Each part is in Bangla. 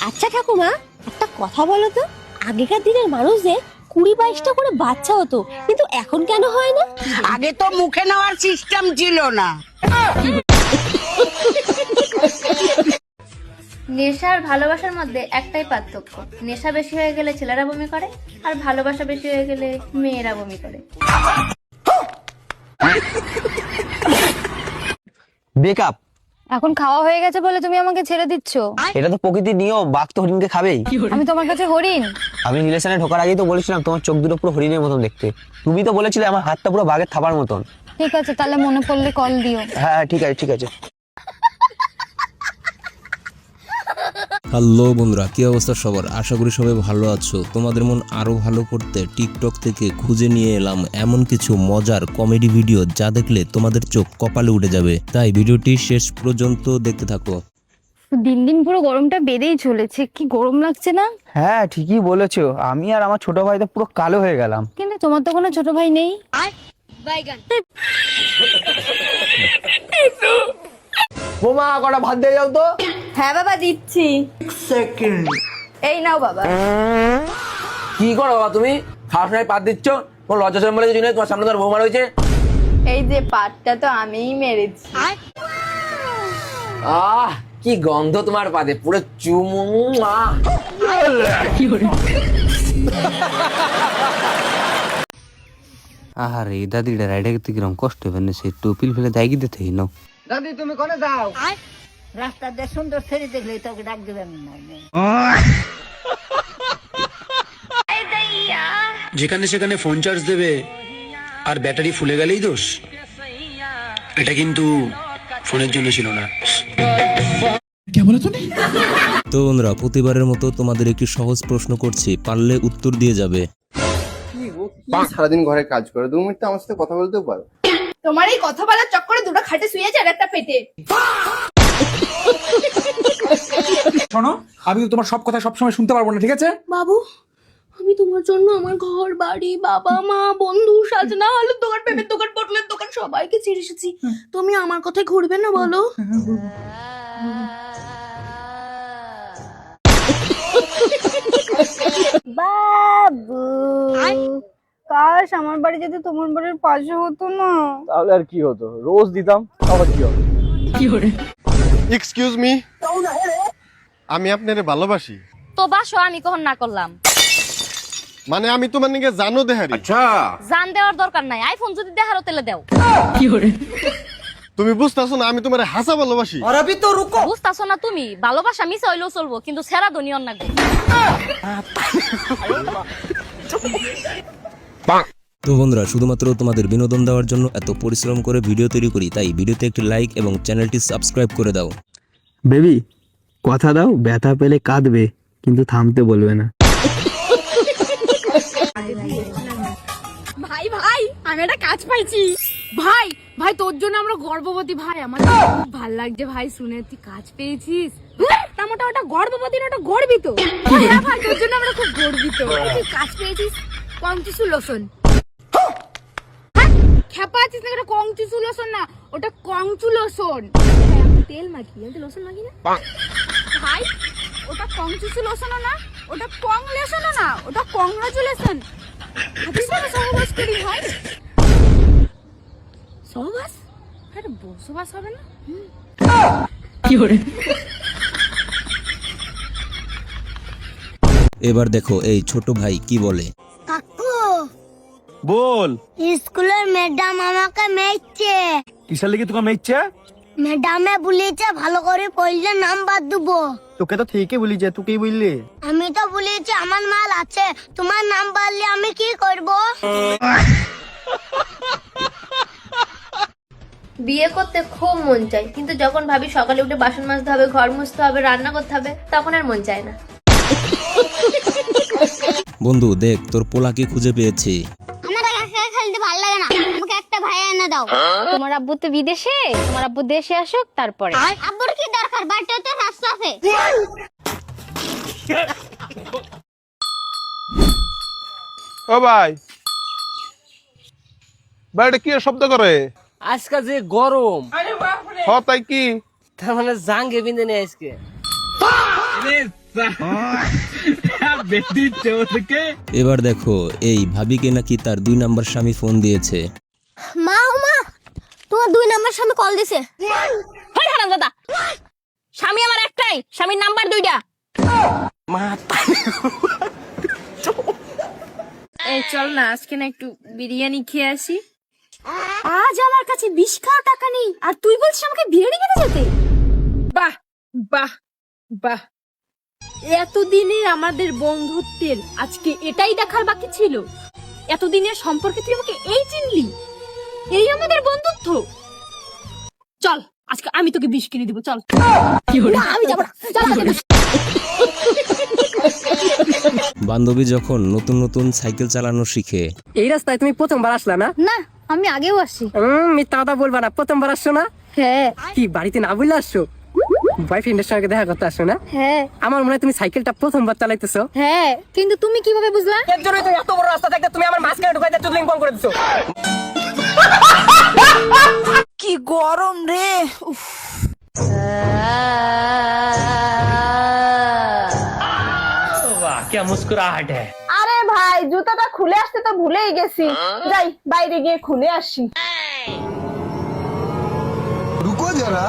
আচ্ছা ঠাকুমা, একটা কথা বলো তো, আগেকার দিনের মানুষদের 20-22টা করে বাচ্চা হতো, কিন্তু এখন কেন হয় না? আগে তো মুখে নেওয়ার সিস্টেম ছিল না। নেশা আর ভালোবাসার মধ্যে একটাই পার্থক্য, নেশা বেশি হয়ে গেলে ছেলেরা বমি করে, আর ভালোবাসা বেশি হয়ে গেলে মেয়েরা বমি করে। ব্রেকআপ। এখন খাওয়া হয়ে গেছে বলে তুমি আমাকে ছেড়ে দিচ্ছ? এটা তো প্রকৃতির নিয়ম, বাঘ তো হরিণকে খাবেই। আমি তোমার কাছে হরিণ? আমি রিলেশনে ঢোকার আগেই তো বলেছিলাম তোমার চোখ দুটো পুরো হরিণের মতন দেখতে। তুমি তো বলেছিলে আমার হাতটা পুরো বাঘের থাবার মতন। ঠিক আছে, তাহলে মনে পড়লে কল দিও। হ্যাঁ ঠিক আছে ঠিক আছে। হ্যালো বন্ধুরা, কি অবস্থা সবার? আশা করি সবাই ভালো আছো। তোমাদের মন আরো ভালো করতে টিকটক থেকে খুঁজে নিয়ে এলাম এমন কিছু মজার কমেডি ভিডিও যা দেখলে তোমাদের চোখ কপালে উঠে যাবে। তাই ভিডিওটি শেষ পর্যন্ত দেখতে থাকো। দিন দিন পুরো গরমটা বেড়েই চলেছে, কি গরম লাগছে না? হ্যাঁ ঠিকই বলেছো, আমি আর আমার ছোট ভাই তো পুরো কালো হয়ে গেলাম। কিন্তু তোমার তো কোনো ছোট ভাই নেই। বোমা কটা ভাত দিয়ে যাও তো। হ্যাঁ বাবা, দিচ্ছি। এই নাও বাবা। কি করো বাবা তুমি? খাওয়ার সময় পাত দিচ্ছ, কোন লজ্জা শরম বলে কিছু নেই? তোমার সামনে তোমার বৌমা রয়েছে। এই যে পাটটা তো আমিই মেরেছি। আহ কি গন্ধ তোমার পাতে, পুরো চুমু। আরে দাদিটা রাইডে করতে কিরম কষ্ট হবে না, সে টুপিল ফেলে দায় কি দিতে নাও। দাদি তুমি কোনে যাও? রাস্তা দিয়ে সুন্দর ছেড়ে দেখলে তোকে ডাক দেবেন না। যেখানে সেখানে ফোন চার্জ দেবে আর ব্যাটারি ফুলে গেলেই দোষ। এটা কিন্তু ফোনের জন্য ছিল না। তো বন্ধুরা, প্রতিবারের মতো তোমাদের একটি সহজ প্রশ্ন করছি, পারলে উত্তর দিয়ে যাবে। সারাদিন ঘরে কাজ করে, 2 মিনিট আমার সাথে কথা বলতেও পারো? তোমার এই কথা বলার চক্করে দুটো খাটে শুয়েছে আর একটা পেটে। শোনো, আমি তো তোমার সব কথা সবসময় শুনতে পারবো না, ঠিক আছে? বাবু, আমি তোমার জন্য আমার ঘর বাড়ি, বাবা মা, বন্ধু, সাজনা, আলুর দোকান, পেঁপের দোকান, পটলের দোকান সবাইকে ছেড়ে এসেছি। তুমি আমার কথায় ঘুরবে না বলো? বাবু, কাশ আমার বাড়ি যদি তোমার বাড়ির পাশে হতো না। তাহলে আর কি হতো, রোজ দিতাম, আবার কি হবে? এক্সকিউজ মি, আমি আপনারে ভালোবাসি। তো বাসো, আমি কখন না করলাম? মানে আমি তোমার নিকে জানো দেহারি। আচ্ছা জান দেওয়ার দরকার নাই, আইফোন যদি দেখার তেলে দাও। তুমি বুঝতেছো না আমি তোমারে হাসা ভালোবাসি। বুঝতাছো না তুমি? ভালোবাসা মিশা হইলেও চলবো, কিন্তু সেরা দুনিয়র না গো। তো বন্ধুরা, শুধুমাত্র তোমাদের বিনোদন দেওয়ার জন্য এত পরিশ্রম করে ভিডিও তৈরি করি, তাই ভিডিওতে একটি লাইক এবং চ্যানেলটি সাবস্ক্রাইব করে দাও। বেবি কথা দাও, ব্যথা পেলে কাঁদবে কিন্তু থামতে বলবে না। ভাই ভাই, আমি একটা কাজ পাইছি। ভাই ভাই, তোর জন্য আমরা গর্ভবতী। ভাই আমার খুব ভালো লাগছে ভাই শুনে, তুই কাজ পেয়েছিস। মোটা ওটা গর্ভবতী না, ওটা গর্বিত। হ্যাঁ ভাই, তোর জন্য আমরা খুব গর্বিত। তুই কাজ পেয়েছিস কংচুসুলোশন। খেপা আছিস না, এটা কংচুসুলোশন না, ওটা কংচুলোশন। তেল মাখি, আমি তো লোশন মাখি না ভাই। ওটা কংচুসুলোশনও না, ওটা কংলেশনও না, ওটা কংগ্রাচুলেশন। সহবাস করি ভাই। সহবাস? আরে বসবাস হবে না? এবার দেখো এই ছোট ভাই কি বলে। কাকু, বল। স্কুলের ম্যাডাম আমাকে মেয়েছে। কিসের লেগে তোকে মেয়েছে? ম্যাডামে বলেছে ভালো করে পড়লে নাম্বার দেবো। তোকে তো ঠিকই বলিছে, তুই কি বললি? আমি তো বলেছি আমার মাল আছে, তোমার নাম বললে আমি কি করব? বিয়ে করতে খুব মন চায়, কিন্তু যখন ভাবি সকালে উঠে বাসন মাজতে হবে, ঘর মুছতে হবে, রান্না করতে হবে, তখন আর মন চায় না। বন্ধু দেখ, তোর পোলাকে খুঁজে পেয়েছি। আমার একা খেলতে ভালো লাগে না, আমাকে একটা ভাই এনে দাও। তোমার আব্বু তো বিদেশে, তোমার আব্বু দেশে আসুক তারপরে। আব্বুর কি দরকার, বাড়িতে তো রাস্তা আছে। ও ভাই, বাইরে কি শব্দ করে? আজকাল যে গরম, হ তাই কি? তার মানে জাঙ্গে বিন্দে নেই আজকে। এবার দেখো এই ভাবিকে নাকি তার 2 নাম্বার স্বামী ফোন দিয়েছে। মা ও মা, তোমার 2 নাম্বার স্বামী কল দিছে। হাই হারামজাদা, স্বামী আমার একটাই, স্বামীর নাম্বার 2টা। এই চল না আজকে না একটু বিরিয়ানি খেয়ে আসি। আজ আমার কাছে 20 টাকা নেই আর তুই বলছিস আমাকে বিরিয়ানি খেতে যেতে? বাহ বাহ বাহ, এতদিনে আমাদের বন্ধুত্বের আজকে এটাই দেখার বাকি ছিল। এতদিনের সম্পর্কে তুই আমাকে এই চিনলি, এই আমাদের বন্ধুত্ব। চল আজকে আমি তোকে 20 কিনে দিব, চল। না, আমি যাব না, চল। বান্ধবী যখন নতুন নতুন সাইকেল চালানো শিখে। এই রাস্তায় তুমি প্রথমবার আসলা না? না, আমি আগেও আসি। মিথ্যা কথা বলবা না, প্রথমবার আসছো না? হ্যাঁ। কি বাড়িতে না বলে আসছো? বয়ফ্রেন্ডের সঙ্গে দেখা করতে আসছো না? হ্যাঁ। আমার মনে হয় তুমি সাইকেলটা প্রথমবার চালাইতেছো। হ্যাঁ, কিন্তু তুমি কিভাবে বুঝলা? এর জন্যই তো এত বড় রাস্তা থাকতে তুমি আমার মাঝখানে ঢুকাইতে চুদলিং ফোন করে দিছো। কি গরম রে। আরে ভাই, জুতাটা খুলে আসতে তো ভুলেই গেছি। যাই বাইরে গিয়ে খুলে আসি। রুকো যারা,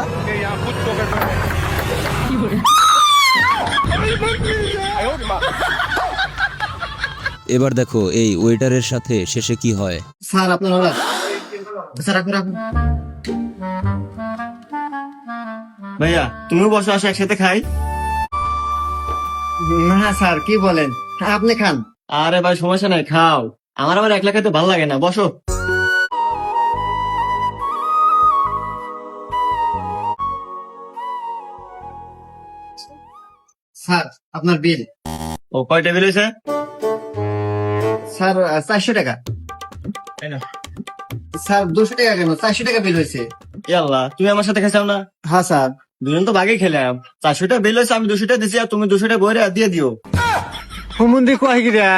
এবার দেখো এই ওয়েটারের সাথে শেষে কি হয়। স্যার আপনার অর্ডার। স্যার রাখুন রাখুন। ভাইয়া তুমিও বসো, আসো একসাথে খাই। না স্যার কি বলেন, আপনি খান। আরে ভাই সমস্যা নাই, খাও। আমার আবার একলা খেতে ভালো লাগে না, বসো। স্যার আপনার বিল। ও কয়টা বিল হয়েছে? স্যার 400 টাকা। স্যার 200 টাকা কেন, 400 টাকা বিল হয়েছে। ইয়াল্লা, তুমি আমার সাথে খেয়েছাও না? হ্যাঁ স্যার, দুজন তো বাগে খেলাম। 400 টাকা বিল হয়েছে, আমি 200 টাকা দিছি, আর তুমি 200 টাকা বইরে দিয়ে দিও। হুমুন্দি কয় গিরা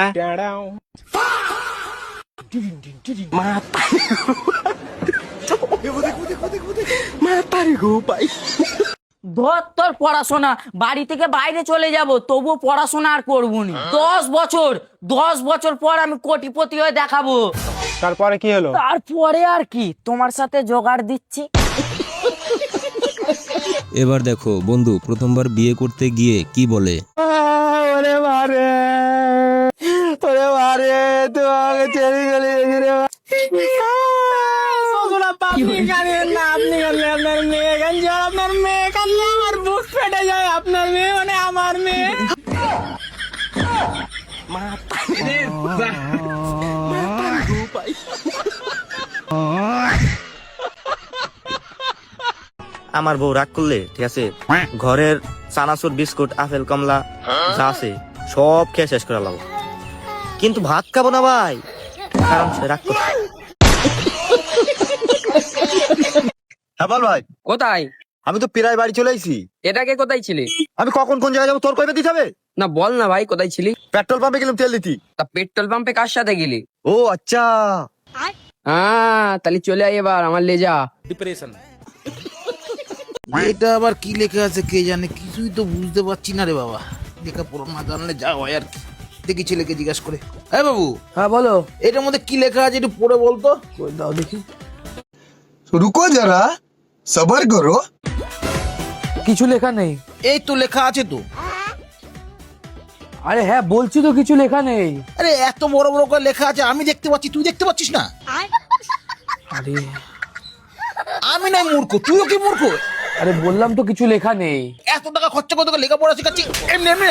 ধর তোর পড়াশোনা, বাড়ি থেকে বাইরে চলে যাব তবুও পড়াশোনা আর করবো না। 10 বছর পর আমি কোটিপতি হয়ে দেখাবো। তারপরে কি হলো? তারপরে আর কি, তোমার সাথে জোগাড় দিচ্ছি। এবার দেখো বন্ধু প্রথমবার বিয়ে করতে গিয়ে কি বলে। ওরে মারে, ওরে মারে, তোমাকে ছেড়ে গেলে আপনি জানেন না, আপনি জানলে আপনার মেয়ে কানছে, আপনার মেয়ে কানলে আমার বুক ফেটে যায়। আপনার মেয়ে মানে আমার মেয়ে। আমার বউ রাগ করলে ঠিক আছে, ঘরের চানাচুর বিস্কুট আপেল কমলা যা আছে সব খেয়ে শেষ করে লাগবো, কিন্তু ভাত খাবো না ভাই, কারণ সে রাগ করছে। হ্যাঁ বল ভাই। কোথায়? আমি তো প্রায় বাড়ি চলে আইছি। এটাকে কোথায় ছিলি? আমি কখন কোন জায়গায় যাবো তোর কইবে দিতে হবে? না বল না ভাই, কোথায় ছিলি? পেট্রোল পাম্পে গেলাম তেল দিতি। তা পেট্রোল পাম্পে কার সাথে গেলি? ও আচ্ছা, তাহলে চলে আয় এবার আমার লেজা। ডিপ্রেশন। এটা আবার কি লেখা আছে কে জানে, কিছুই তো বুঝতে পারছি না রে বাবা। লেখাপড়া না জানলে যা হয় আর কি। দেখি ছেলেকে জিজ্ঞাসা করে। হ্যাঁ বাবু। হ্যাঁ বলো। এটার মধ্যে কি লেখা আছে একটু পড়ে বলতো। কই দাও দেখি। রুকো যারা, সবার করো। কিছু লেখা নেই। এই তো লেখা আছে তো। আরে হ্যাঁ বলছি তো কিছু লেখা নেই। আরে এত বড় বড় করে লেখা আছে, আমি দেখতে পাচ্ছি, তুই দেখতে পাচ্ছিস না? আরে আমি নাই মূর্খ, তুইও কি মূর্খ? আরে বললাম তো কিছু লেখা নেই। এত টাকা খরচা করে তোকে লেখাপড়া শেখাচ্ছি, এমনি এমনি